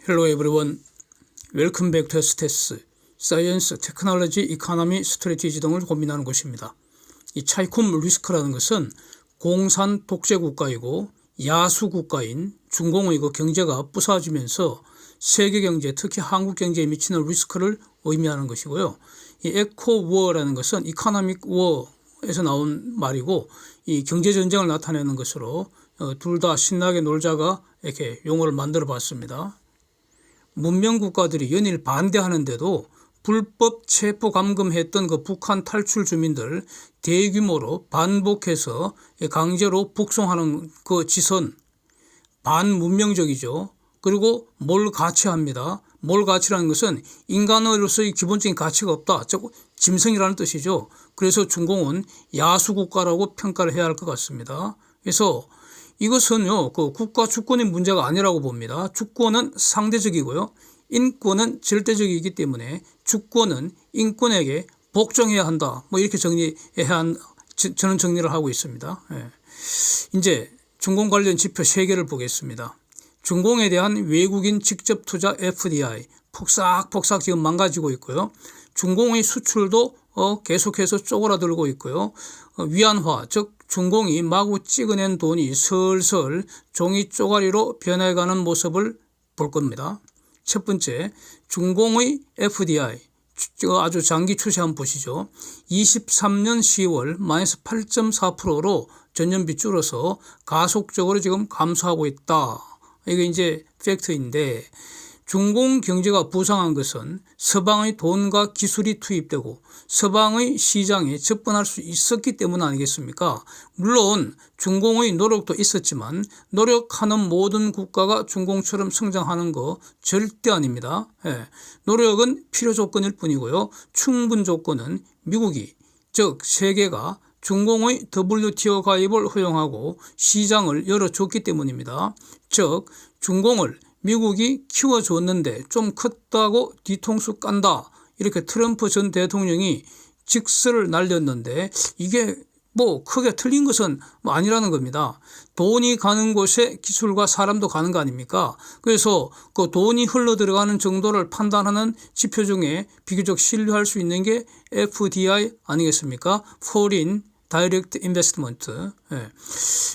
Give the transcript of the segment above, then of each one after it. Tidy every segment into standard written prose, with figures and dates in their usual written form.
Hello everyone. Welcome back to STS, Science, Technology, Economy, Strategy 등을 고민하는 곳입니다. 이 차이콤 리스크라는 것은 공산 독재 국가이고 야수 국가인 중공의 그 경제가 부서지면서 세계 경제, 특히 한국 경제에 미치는 리스크를 의미하는 것이고요. 이 에코 워라는 것은 이코노믹 워에서 나온 말이고 이 경제 전쟁을 나타내는 것으로 둘 다 신나게 놀자가 이렇게 용어를 만들어 봤습니다. 문명 국가들이 연일 반대하는데도 불법 체포 감금했던 그 북한 탈출 주민들 대규모로 반복해서 강제로 북송하는 그 지선 반문명적이죠. 그리고 몰가치합니다. 몰가치라는 것은 인간으로서의 기본적인 가치가 없다. 즉 짐승이라는 뜻이죠. 그래서 중공은 야수국가라고 평가를 해야 할 것 같습니다. 그래서 이것은요, 그 국가 주권의 문제가 아니라고 봅니다. 주권은 상대적이고요. 인권은 절대적이기 때문에 주권은 인권에게 복종해야 한다. 뭐 이렇게 저는 정리를 하고 있습니다. 예. 이제 중공 관련 지표 3개를 보겠습니다. 중공에 대한 외국인 직접 투자 FDI 폭삭폭삭 지금 망가지고 있고요. 중공의 수출도 계속해서 쪼그라들고 있고요. 위안화, 즉 중공이 마구 찍어낸 돈이 슬슬 종이 쪼가리로 변해가는 모습을 볼 겁니다. 첫 번째, 중공의 FDI 아주 장기 추세 한번 보시죠. 23년 10월 마이너스 8.4%로 전년비 줄어서 가속적으로 지금 감소하고 있다. 이게 이제 팩트인데, 중공 경제가 부상한 것은 서방의 돈과 기술이 투입되고 서방의 시장에 접근할 수 있었기 때문 아니겠습니까? 물론 중공의 노력도 있었지만 노력하는 모든 국가가 중공처럼 성장하는 거 절대 아닙니다. 예. 노력은 필요 조건일 뿐이고요. 충분 조건은 미국이, 즉 세계가 중공의 WTO 가입을 허용하고 시장을 열어줬기 때문입니다. 즉 중공을 미국이 키워줬는데 좀 컸다고 뒤통수 깐다. 이렇게 트럼프 전 대통령이 직설을 날렸는데 이게 뭐 크게 틀린 것은 아니라는 겁니다. 돈이 가는 곳에 기술과 사람도 가는 거 아닙니까? 그래서 그 돈이 흘러 들어가는 정도를 판단하는 지표 중에 비교적 신뢰할 수 있는 게 FDI 아니겠습니까? Foreign Direct Investment. 예.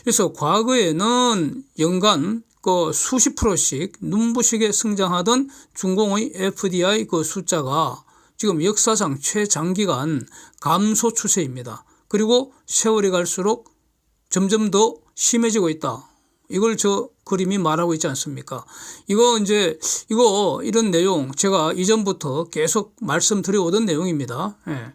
그래서 과거에는 연간 그 수십 프로씩 눈부시게 성장하던 중공의 FDI 그 숫자가 지금 역사상 최장기간 감소 추세입니다. 그리고 세월이 갈수록 점점 더 심해지고 있다. 이걸 저 그림이 말하고 있지 않습니까? 이런 내용 제가 이전부터 계속 말씀드려오던 내용입니다. 예.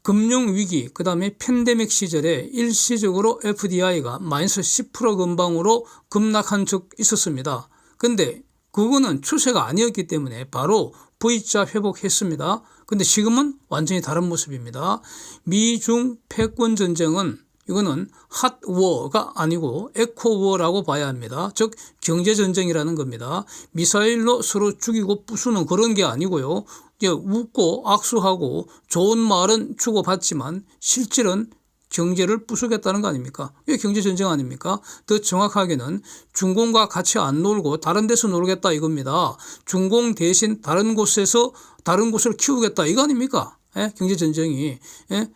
금융위기, 그 다음에 팬데믹 시절에 일시적으로 FDI가 마이너스 10% 근방으로 급락한 적 있었습니다. 근데 그거는 추세가 아니었기 때문에 바로 V자 회복했습니다. 근데 지금은 완전히 다른 모습입니다. 미중 패권 전쟁은 이거는 핫워가 아니고 에코워라고 봐야 합니다. 즉 경제전쟁이라는 겁니다. 미사일로 서로 죽이고 부수는 그런 게 아니고요. 웃고 악수하고 좋은 말은 주고받지만 실질은 경제를 부수겠다는 거 아닙니까? 이게 경제전쟁 아닙니까? 더 정확하게는 중공과 같이 안 놀고 다른 데서 놀겠다 이겁니다. 중공 대신 다른 곳에서 다른 곳을 키우겠다 이거 아닙니까? 예? 경제전쟁이. 예?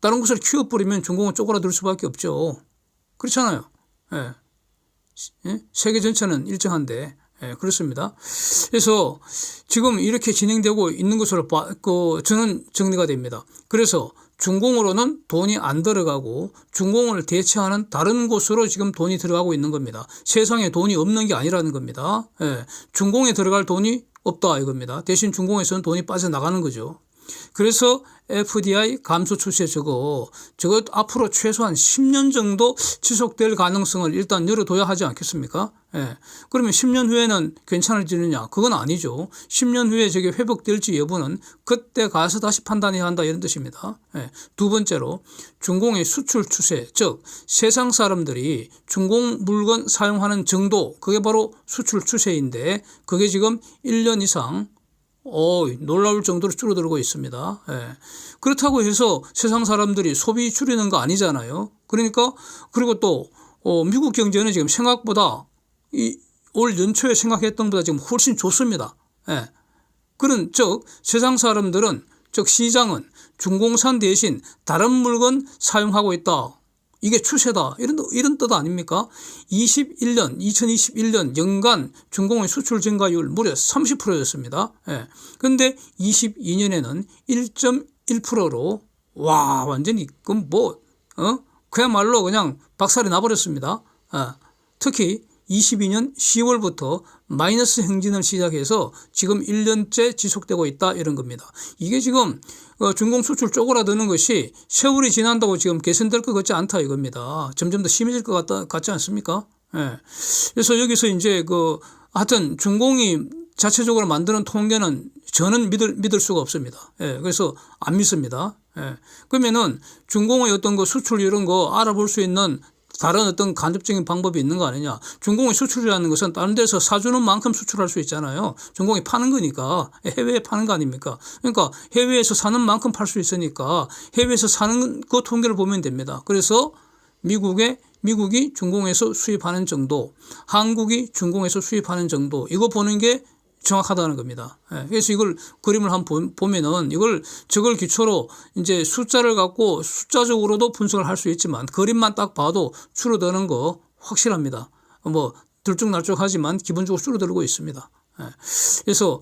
다른 곳을 키워버리면 중공은 쪼그라들 수밖에 없죠. 그렇잖아요. 예. 예? 세계 전체는 일정한데. 예, 그렇습니다. 그래서 지금 이렇게 진행되고 있는 것으로 저는 정리가 됩니다. 그래서 중공으로는 돈이 안 들어가고 중공을 대체하는 다른 곳으로 지금 돈이 들어가고 있는 겁니다. 세상에 돈이 없는 게 아니라는 겁니다. 예, 중공에 들어갈 돈이 없다 이겁니다. 대신 중공에서는 돈이 빠져나가는 거죠. 그래서 FDI 감소 추세 저거 앞으로 최소한 10년 정도 지속될 가능성을 일단 열어둬야 하지 않겠습니까? 예. 그러면 10년 후에는 괜찮아지느냐? 그건 아니죠. 10년 후에 저게 회복될지 여부는 그때 가서 다시 판단해야 한다 이런 뜻입니다. 예. 두 번째로 중공의 수출 추세, 즉 세상 사람들이 중공 물건 사용하는 정도, 그게 바로 수출 추세인데 그게 지금 1년 이상 놀라울 정도로 줄어들고 있습니다. 예. 그렇다고 해서 세상 사람들이 소비 줄이는 거 아니잖아요. 그러니까 그리고 또 미국 경제는 지금 생각보다 올 연초에 생각했던 것보다 지금 훨씬 좋습니다. 예. 그런 즉 세상 사람들은 즉 시장은 중공산 대신 다른 물건 사용하고 있다. 이게 추세다. 이런 뜻 아닙니까? 2021년 연간 중공의 수출 증가율 무려 30%였습니다. 예. 근데 22년에는 1.1%로 와 완전히 그야말로 그냥 박살이 나버렸습니다. 예. 특히 22년 10월부터 마이너스 행진을 시작해서 지금 1년째 지속되고 있다 이런 겁니다. 이게 지금 중공 수출 쪼그라드는 것이 세월이 지난다고 지금 개선될 것 같지 않다 이겁니다. 점점 더 심해질 것 같지 않습니까? 예. 그래서 여기서 이제 하여튼 중공이 자체적으로 만드는 통계는 저는 믿을 수가 없습니다. 예. 그래서 안 믿습니다. 예. 그러면은 중공의 어떤 수출 이런 거 알아볼 수 있는 다른 어떤 간접적인 방법이 있는 거 아니냐. 중공의 수출이라는 것은 다른 데서 사주는 만큼 수출할 수 있잖아요. 중공이 파는 거니까 해외에 파는 거 아닙니까. 그러니까 해외에서 사는 만큼 팔 수 있으니까 해외에서 사는 그 통계를 보면 됩니다. 그래서 미국이 중공에서 수입하는 정도, 한국이 중공에서 수입하는 정도 이거 보는 게 정확하다는 겁니다. 그래서 이걸 그림을 한번 보면은 저걸 기초로 이제 숫자를 갖고 숫자적으로도 분석을 할 수 있지만 그림만 딱 봐도 줄어드는 거 확실합니다. 들쭉날쭉하지만 기본적으로 줄어들고 있습니다. 그래서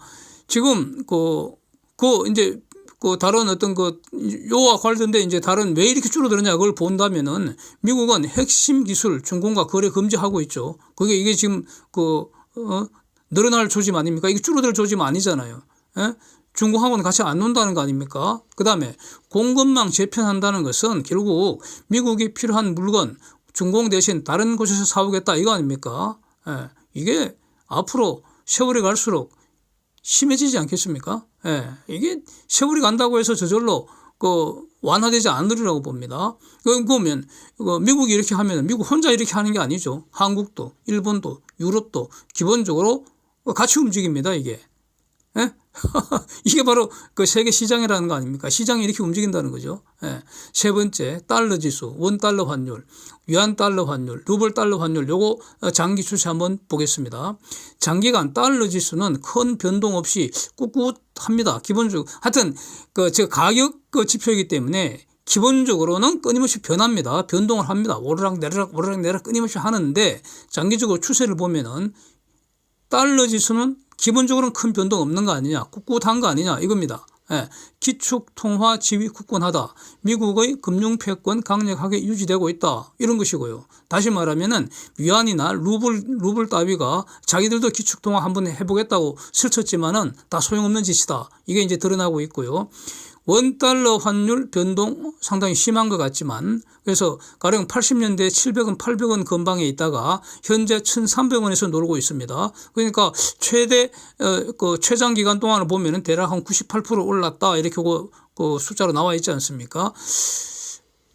지금 이제 다른 어떤 요와 관련된 이제 다른 왜 이렇게 줄어드느냐 그걸 본다면은 미국은 핵심 기술 중공과 거래 금지하고 있죠. 이게 지금 늘어날 조짐 아닙니까? 이게 줄어들 조짐 아니잖아요. 예? 중공하고는 같이 안 논다는 거 아닙니까? 그 다음에 공급망 재편한다는 것은 결국 미국이 필요한 물건 중공 대신 다른 곳에서 사오겠다 이거 아닙니까? 예. 이게 앞으로 세월이 갈수록 심해지지 않겠습니까? 예. 이게 세월이 간다고 해서 저절로 완화되지 않으리라고 봅니다. 그러면 미국이 이렇게 하면 미국 혼자 이렇게 하는 게 아니죠. 한국도 일본도 유럽도 기본적으로 같이 움직입니다. 이게. 예? 이게 바로 세계 시장이라는 거 아닙니까? 시장이 이렇게 움직인다는 거죠. 예. 세 번째 달러 지수, 원달러 환율, 위안 달러 환율, 루블 달러 환율 요거 장기 추세 한번 보겠습니다. 장기간 달러 지수는 큰 변동 없이 꿋꿋합니다. 기본적으로 하여튼 저 가격 지표이기 때문에 기본적으로는 끊임없이 변합니다. 변동을 합니다. 오르락 내리락 끊임없이 하는데 장기적으로 추세를 보면은 달러 지수는 기본적으로는 큰 변동 없는 거 아니냐, 꿋꿋한 거 아니냐 이겁니다. 예. 기축통화 지위 굳건하다. 미국의 금융 패권 강력하게 유지되고 있다. 이런 것이고요. 다시 말하면은 위안이나 루블 따위가 자기들도 기축통화 한번 해보겠다고 슬쳤지만은 다 소용없는 짓이다. 이게 이제 드러나고 있고요. 원달러 환율 변동 상당히 심한 것 같지만 그래서 가령 80년대 700원, 800원 근방에 있다가 현재 1,300원에서 놀고 있습니다. 그러니까 최장 기간 동안을 보면은 대략 한 98% 올랐다 이렇게 숫자로 나와 있지 않습니까?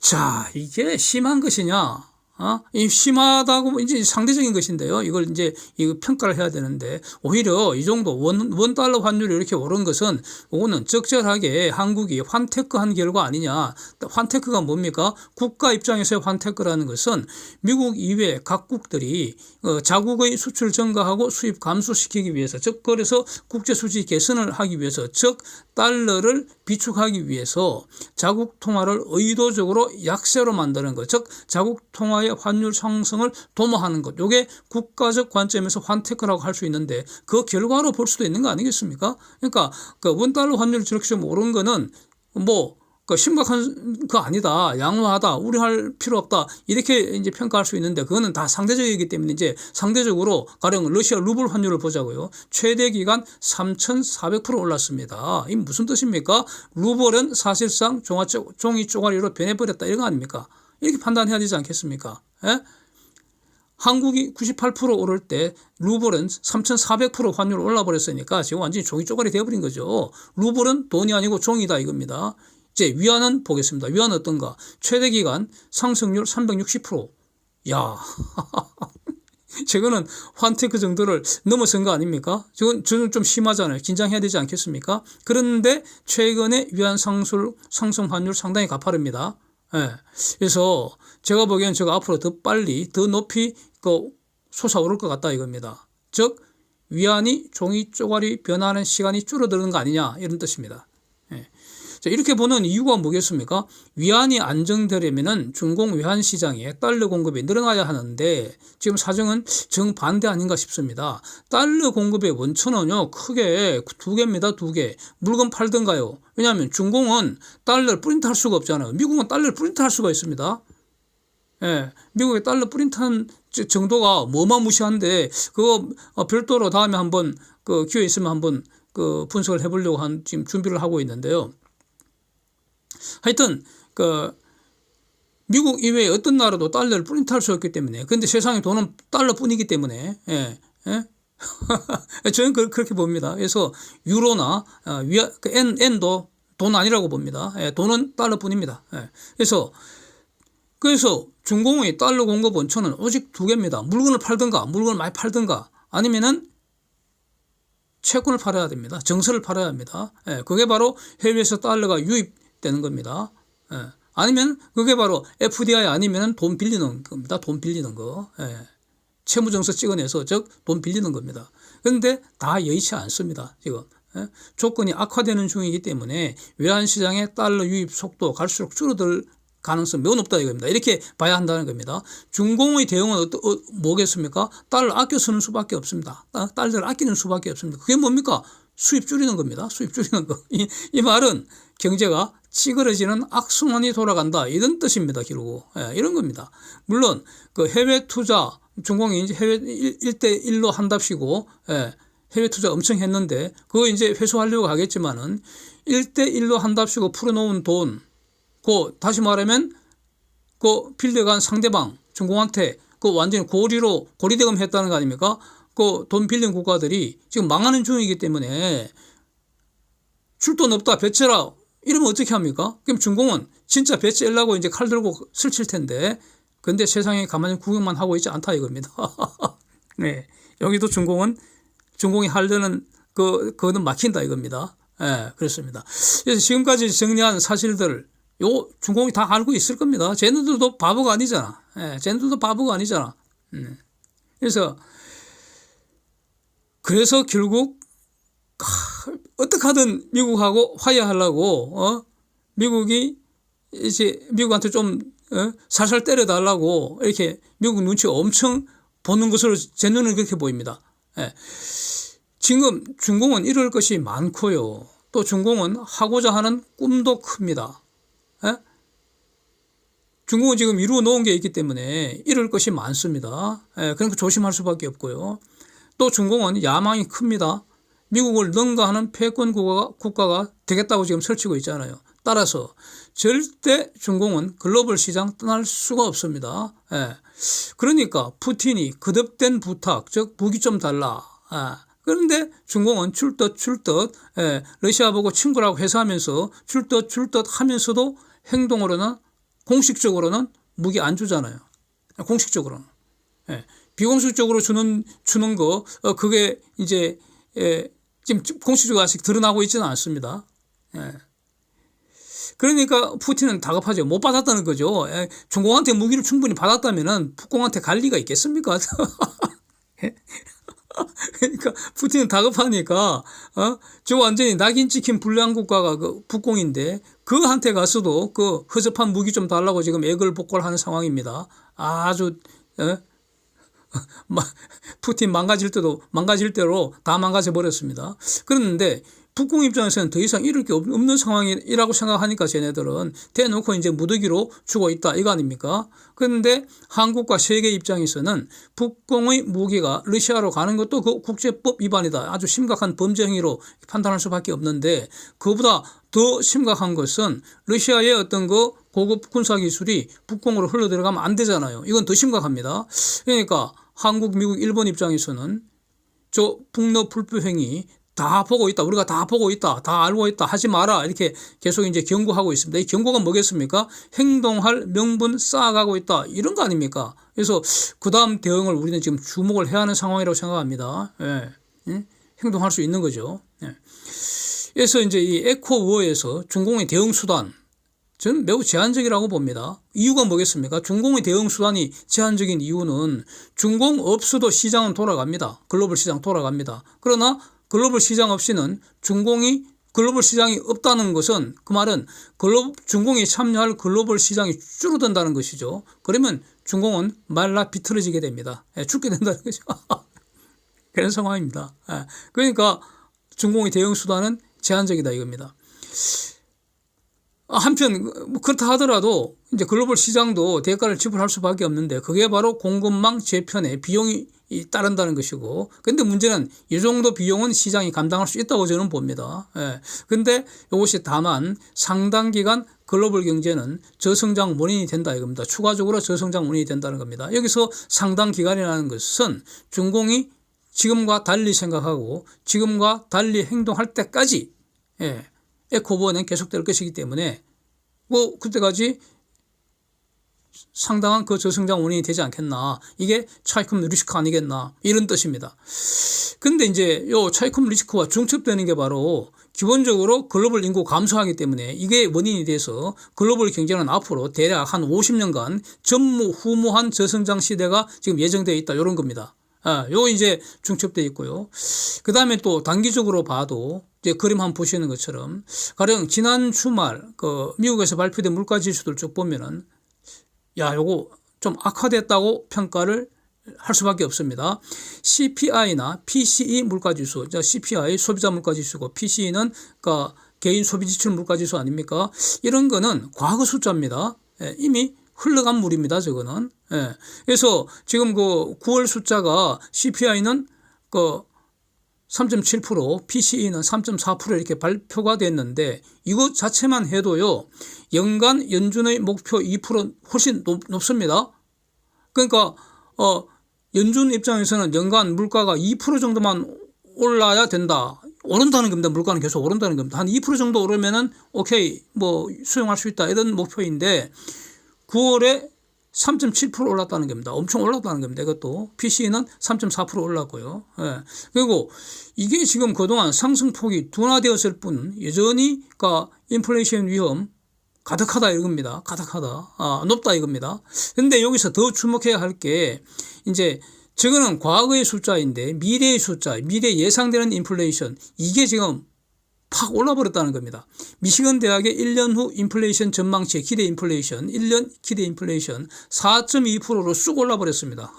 자, 이게 심한 것이냐? 이 심하다고 이제 상대적인 것인데요. 이걸 이제 평가를 해야 되는데 오히려 이 정도 원 달러 환율이 이렇게 오른 것은 이거는 적절하게 한국이 환테크한 결과 아니냐. 환테크가 뭡니까? 국가 입장에서의 환테크라는 것은 미국 이외 각국들이 자국의 수출 증가하고 수입 감소시키기 위해서 즉 그래서 국제 수지 개선을 하기 위해서 즉 달러를 비축하기 위해서 자국 통화를 의도적으로 약세로 만드는 것, 즉 자국 통화의 환율 상승을 도모하는 것. 이게 국가적 관점에서 환테크라고 할 수 있는데 그 결과로 볼 수도 있는 거 아니겠습니까? 그러니까 원달러 환율이 저렇게 좀 오른 거는 심각한 거 아니다. 양호하다. 우려할 필요 없다. 이렇게 이제 평가할 수 있는데 그거는 다 상대적이기 때문에 이제 상대적으로 가령 러시아 루블 환율을 보자고요. 최대 기간 3,400% 올랐습니다. 이 무슨 뜻입니까? 루블은 사실상 종이 쪼가리로 변해버렸다. 이런 거 아닙니까? 이렇게 판단해야 되지 않겠습니까? 예? 한국이 98% 오를 때 루블은 3,400% 환율 올라버렸으니까 지금 완전히 종이 쪼가리 되어버린 거죠. 루블은 돈이 아니고 종이다 이겁니다. 이제 위안은 보겠습니다. 위안은 어떤가? 최대 기간 상승률 360%. 야, 저거는 환테크 정도를 넘어선 거 아닙니까? 저는 좀 심하잖아요. 긴장해야 되지 않겠습니까? 그런데 최근에 위안 상승 환율 상당히 가파릅니다. 예. 그래서 제가 보기엔 저거 앞으로 더 빨리 더 높이 솟아오를 것 같다 이겁니다. 즉 위안이 종이 쪼가리 변화하는 시간이 줄어드는 거 아니냐 이런 뜻입니다. 예. 자, 이렇게 보는 이유가 뭐겠습니까? 위안이 안정되려면은 중공 외환 시장에 달러 공급이 늘어나야 하는데 지금 사정은 정반대 아닌가 싶습니다. 달러 공급의 원천은요 크게 두 개입니다. 두 개. 물건 팔든가요. 왜냐하면 중공은 달러를 프린트할 수가 없잖아요. 미국은 달러를 프린트할 수가 있습니다. 예, 미국의 달러 프린트한 정도가 어마무시한데 그거 별도로 다음에 한번 그 기회 있으면 한번 그 분석을 해보려고 지금 준비를 하고 있는데요. 하여튼 그 미국 이외에 어떤 나라도 달러를 프린트할 수 없기 때문에 그런데 세상의 돈은 달러뿐이기 때문에 저는 그렇게 봅니다. 그래서 유로나 엔도 돈 아니라고 봅니다. 돈은 달러뿐입니다. 그래서 중공의 달러 공급 원천은 오직 두 개입니다. 물건을 팔든가 물건을 많이 팔든가 아니면은 채권을 팔아야 됩니다. 정서를 팔아야 합니다. 그게 바로 해외에서 달러가 유입되는 겁니다. 아니면 그게 바로 FDI 아니면 돈 빌리는 겁니다. 돈 빌리는 거. 채무정서 찍어내서 즉 돈 빌리는 겁니다. 그런데 다 여의치 않습니다. 지금. 조건이 악화되는 중이기 때문에 외환시장의 달러 유입 속도 갈수록 줄어들 가능성 매우 높다 이겁니다. 이렇게 봐야 한다는 겁니다. 중공의 대응은 뭐겠습니까? 달러를 아껴 쓰는 수밖에 없습니다. 달러를 아끼는 수밖에 없습니다. 그게 뭡니까? 수입 줄이는 겁니다. 수입 줄이는 거. 이 말은 경제가 찌그러지는 악순환이 돌아간다 이런 뜻입니다. 기르고 이런 겁니다. 물론 그 해외 투자 중공이 이제 해외 1대1로 한답시고 해외 투자 엄청 했는데 그거 이제 회수하려고 하겠지만은 1대1로 한답시고 풀어놓은 돈 다시 말하면 빌려간 상대방 중공한테 완전히 고리대금 했다는 거 아닙니까? 돈 빌린 국가들이 지금 망하는 중이기 때문에 줄 돈 없다 배째라 이러면 어떻게 합니까? 그럼 중공은 진짜 배째려고 이제 칼 들고 슬칠 텐데 근데 세상에 가만히 구경만 하고 있지 않다 이겁니다. 네, 여기도 중공이 하려는 그거는 막힌다 이겁니다. 그렇습니다. 그래서 지금까지 정리한 사실들 중공이 다 알고 있을 겁니다. 쟤네들도 바보가 아니잖아. 쟤네들도 바보가 아니잖아. 그래서 결국 어떻게 하든 미국하고 화해하려고 미국이 이제 미국한테 좀 살살 때려달라고 이렇게 미국 눈치 엄청 보는 것으로 제 눈은 그렇게 보입니다. 지금 중공은 이룰 것이 많고요. 또 중공은 하고자 하는 꿈도 큽니다. 중공은 지금 이루어 놓은 게 있기 때문에 이룰 것이 많습니다. 그러니까 조심할 수밖에 없고요. 또 중공은 야망이 큽니다. 미국을 능가하는 패권 국가가 되겠다고 지금 설치고 있잖아요. 따라서 절대 중공은 글로벌 시장 떠날 수가 없습니다. 그러니까 푸틴이 거듭된 부탁, 즉 무기 좀 달라. 그런데 중공은 출뜻 러시아 보고 친구라고 해서하면서 출뜻 하면서도 행동으로는 공식적으로는 무기 안 주잖아요. 공식적으로는. 비공식적으로 주는 거 그게 이제 지금 공식적으로 아직 드러나고 있지는 않습니다. 그러니까 푸틴은 다급하죠. 못 받았다는 거죠. 중공한테 무기를 충분히 받았다면은 북공한테 갈 리가 있겠습니까? 그러니까 푸틴은 다급하니까 저 완전히 낙인 찍힌 불량 국가가 북공인데 그한테 가서도 허접한 무기 좀 달라고 지금 애걸복걸하는 상황입니다. 아주 푸틴 망가질 대로 다 망가져 버렸습니다. 그런데 북공 입장에서는 더 이상 이럴 게 없는 상황이라고 생각하니까 쟤네들은 대놓고 이제 무더기로 주고 있다 이거 아닙니까? 그런데 한국과 세계 입장에서는 북공의 무기가 러시아로 가는 것도 그 국제법 위반이다. 아주 심각한 범죄 행위로 판단할 수밖에 없는데 그보다 더 심각한 것은 러시아의 어떤 고급 군사 기술이 북공으로 흘러 들어가면 안 되잖아요. 이건 더 심각합니다. 그러니까 한국, 미국, 일본 입장에서는 저 북러 불법 행위 다 보고 있다. 우리가 다 보고 있다. 다 알고 있다. 하지 마라. 이렇게 계속 이제 경고하고 있습니다. 이 경고가 뭐겠습니까? 행동할 명분 쌓아가고 있다. 이런 거 아닙니까? 그래서 그 다음 대응을 우리는 지금 주목을 해야 하는 상황이라고 생각합니다. 행동할 수 있는 거죠. 그래서 이제 이 에코워에서 중공의 대응 수단, 저는 매우 제한적이라고 봅니다. 이유가 뭐겠습니까? 준공의 대응 수단이 제한적인 이유는 준공 없어도 시장은 돌아갑니다. 글로벌 시장 돌아갑니다. 그러나 글로벌 시장 없이는 글로벌 시장이 없다는 것은 그 말은 준공이 참여할 글로벌 시장이 줄어든다는 것이죠. 그러면 준공은 말라 비틀어지게 됩니다. 죽게 된다는 거죠. 그런 상황입니다. 그러니까 준공의 대응 수단은 제한적이다 이겁니다. 한편 그렇다 하더라도 이제 글로벌 시장도 대가를 지불할 수밖에 없는데 그게 바로 공급망 재편에 비용이 따른다는 것이고, 근데 문제는 이 정도 비용은 시장이 감당할 수 있다고 저는 봅니다. 근데 이것이 다만 상당 기간 글로벌 경제는 저성장 원인이 된다 이겁니다. 추가적으로 저성장 원인이 된다는 겁니다. 여기서 상당 기간이라는 것은 준공이 지금과 달리 생각하고 지금과 달리 행동할 때까지 에코버는 계속될 것이기 때문에 그때까지 상당한 그 저성장 원인이 되지 않겠나. 이게 차이컴 리스크 아니겠나. 이런 뜻입니다. 근데 이제 요 차이컴 리스크와 중첩되는 게 바로 기본적으로 글로벌 인구 감소하기 때문에 이게 원인이 돼서 글로벌 경제는 앞으로 대략 한 50년간 전무후무한 저성장 시대가 지금 예정되어 있다. 이런 겁니다. 요 이제 중첩되어 있고요. 그 다음에 또 단기적으로 봐도 이제 그림 한번 보시는 것처럼 가령 지난 주말 미국에서 발표된 물가 지수들 쭉 보면은 요거 좀 악화됐다고 평가를 할 수밖에 없습니다. CPI나 PCE 물가지수, CPI 소비자 물가지수고 PCE는 그러니까 개인 소비지출 물가지수 아닙니까? 이런 거는 과거 숫자입니다. 이미 흘러간 물입니다. 저거는. 그래서 지금 9월 숫자가 CPI는 3.7%, PCE는 3.4% 이렇게 발표가 됐는데 이것 자체만 해도요, 연간 연준의 목표 2% 훨씬 높습니다. 그러니까 연준 입장에서는 연간 물가가 2% 정도만 올라야 된다. 오른다는 겁니다. 물가는 계속 오른다는 겁니다. 한 2% 정도 오르면은 오케이 수용할 수 있다 이런 목표인데 9월에 3.7% 올랐다는 겁니다. 엄청 올랐다는 겁니다. 이것도 PC는 3.4% 올랐고요. 그리고 이게 지금 그동안 상승폭이 둔화되었을 뿐 여전히 인플레이션 위험 가득하다 이겁니다. 가득하다. 높다 이겁니다. 근데 여기서 더 주목해야 할 게 이제 저거는 과거의 숫자인데 미래의 숫자, 미래 예상되는 인플레이션 이게 지금 팍 올라버렸다는 겁니다. 미시건 대학의 1년 후 인플레이션 전망치의 기대 인플레이션, 1년 기대 인플레이션 4.2%로 쑥 올라버렸습니다.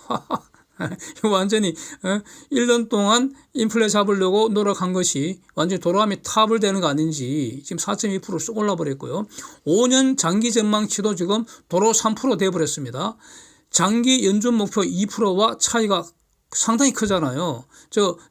완전히 1년 동안 인플레 잡으려고 노력한 것이 완전히 돌아가며 탑을 되는 거 아닌지 지금 4.2% 쑥 올라버렸고요. 5년 장기 전망치도 지금 도로 3% 돼버렸습니다. 장기 연준 목표 2%와 차이가 상당히 크잖아요.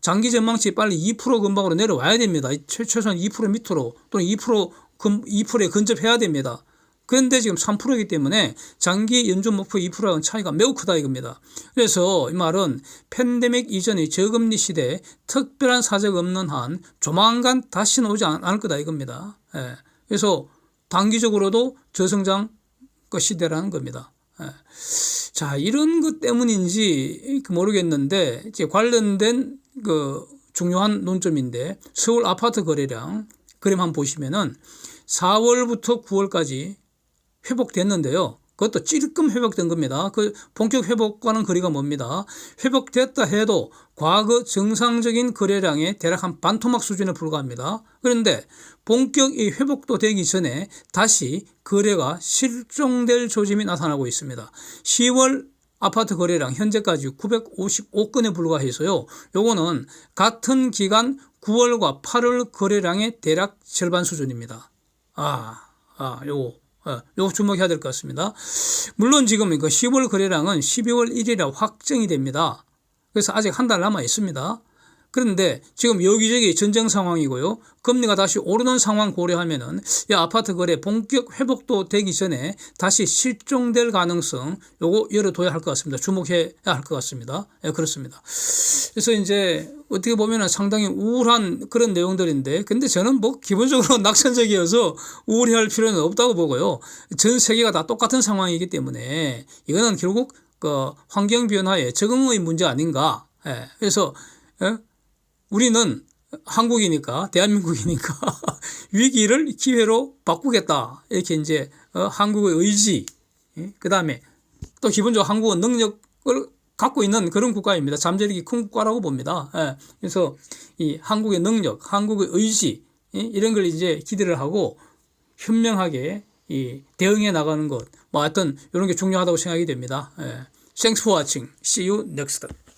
장기 전망치 빨리 2% 근방으로 내려와야 됩니다. 최소한 2% 밑으로 또는 2%에 근접해야 됩니다. 그런데 지금 3%이기 때문에 장기 연준 목표 2%랑 차이가 매우 크다 이겁니다. 그래서 이 말은 팬데믹 이전의 저금리 시대에 특별한 사정이 없는 한 조만간 다시는 오지 않을 거다 이겁니다. 그래서 단기적으로도 저성장 시대라는 겁니다. 자, 이런 것 때문인지 모르겠는데 이제 관련된 중요한 논점인데 서울 아파트 거래량 그림 한번 보시면은 4월부터 9월까지 회복됐는데요. 그것도 찔끔 회복된 겁니다. 본격 회복과는 거리가 멉니다. 회복됐다 해도 과거 정상적인 거래량의 대략 한 반토막 수준에 불과합니다. 그런데 본격 이 회복도 되기 전에 다시 거래가 실종될 조짐이 나타나고 있습니다. 10월 아파트 거래량 현재까지 955건에 불과해서요. 요거는 같은 기간 9월과 8월 거래량의 대략 절반 수준입니다. 요거 주목해야 될 것 같습니다. 물론 지금 10월 거래량은 12월 1일에 확정이 됩니다. 그래서 아직 한 달 남아 있습니다. 그런데 지금 여기저기 전쟁 상황이고요. 금리가 다시 오르는 상황 고려하면은 이 아파트 거래 본격 회복도 되기 전에 다시 실종될 가능성 요거 열어둬야 할 것 같습니다. 주목해야 할 것 같습니다. 그렇습니다. 그래서 이제 어떻게 보면은 상당히 우울한 그런 내용들인데 근데 저는 기본적으로 낙천적이어서 우울해할 필요는 없다고 보고요. 전 세계가 다 똑같은 상황이기 때문에 이거는 결국 환경 변화에 적응의 문제 아닌가. 그래서 우리는 한국이니까, 대한민국이니까 위기를 기회로 바꾸겠다. 이렇게 이제 한국의 의지, 그 다음에 또 기본적으로 한국은 능력을 갖고 있는 그런 국가입니다. 잠재력이 큰 국가라고 봅니다. 그래서 이 한국의 능력, 한국의 의지, 이런 걸 이제 기대를 하고 현명하게 대응해 나가는 것, 뭐 하여튼 이런 게 중요하다고 생각이 됩니다. Thanks for watching. See you next time.